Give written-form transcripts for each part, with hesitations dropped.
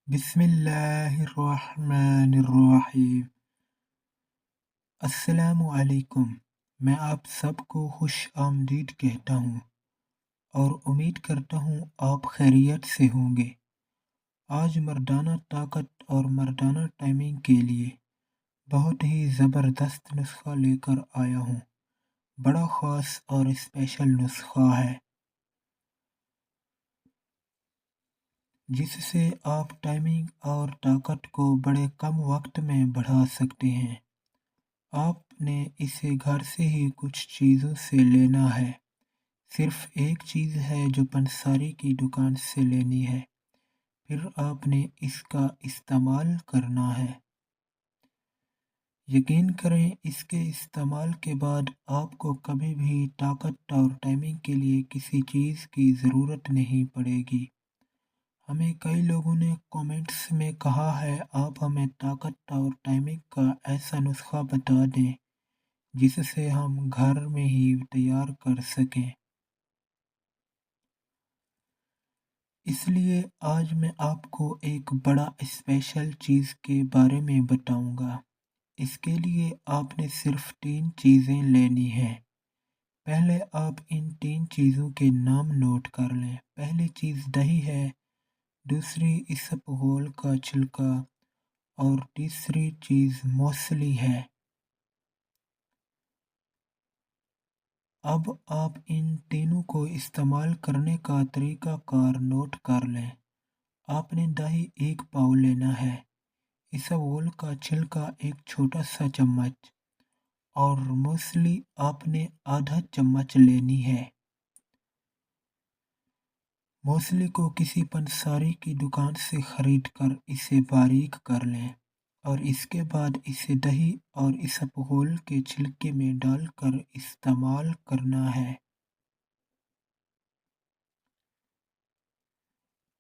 बिस्मिल्लाहिर्रहमानिर्रहीम। अस्सलामु अलैकुम। मैं आप सबको खुश आमदीद कहता हूँ और उम्मीद करता हूँ आप खैरियत से होंगे। आज मर्दाना ताकत और मर्दाना टाइमिंग के लिए बहुत ही ज़बरदस्त नुस्खा लेकर आया हूँ। बड़ा ख़ास और स्पेशल नुस्खा है जिससे आप टाइमिंग और ताकत को बड़े कम वक्त में बढ़ा सकते हैं। आपने इसे घर से ही कुछ चीज़ों से लेना है। सिर्फ एक चीज़ है जो पंसारी की दुकान से लेनी है, फिर आपने इसका इस्तेमाल करना है। यकीन करें, इसके इस्तेमाल के बाद आपको कभी भी ताकत और टाइमिंग के लिए किसी चीज़ की ज़रूरत नहीं पड़ेगी। हमें कई लोगों ने कमेंट्स में कहा है, आप हमें ताकत और टाइमिंग का ऐसा नुस्खा बता दें जिससे हम घर में ही तैयार कर सकें। इसलिए आज मैं आपको एक बड़ा स्पेशल चीज़ के बारे में बताऊंगा। इसके लिए आपने सिर्फ 3 चीज़ें लेनी हैं। पहले आप इन 3 चीज़ों के नाम नोट कर लें। पहली चीज़ दही है, दूसरी इसबगोल का छिलका और तीसरी चीज़ मूसली है। अब आप इन तीनों को इस्तेमाल करने का तरीक़ाकार नोट कर लें। आपने दही 1 पाव लेना है, इसबगोल का छिलका 1 छोटा सा चम्मच और मूसली आपने आधा चम्मच लेनी है। मूसली को किसी पंसारी की दुकान से खरीद कर इसे बारीक कर लें और इसके बाद इसे दही और इसबगोल के छिलके में डालकर इस्तेमाल करना है।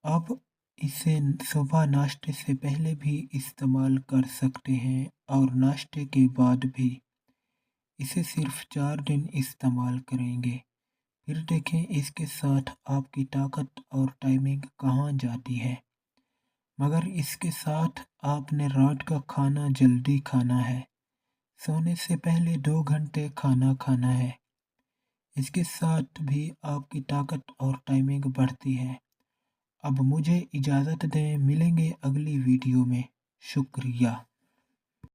अब इसे सुबह नाश्ते से पहले भी इस्तेमाल कर सकते हैं और नाश्ते के बाद भी। इसे सिर्फ 4 दिन इस्तेमाल करेंगे, फिर देखें इसके साथ आपकी ताकत और टाइमिंग कहाँ जाती है। मगर इसके साथ आपने रात का खाना जल्दी खाना है। सोने से पहले 2 घंटे खाना खाना है। इसके साथ भी आपकी ताकत और टाइमिंग बढ़ती है। अब मुझे इजाज़त दें, मिलेंगे अगली वीडियो में। शुक्रिया।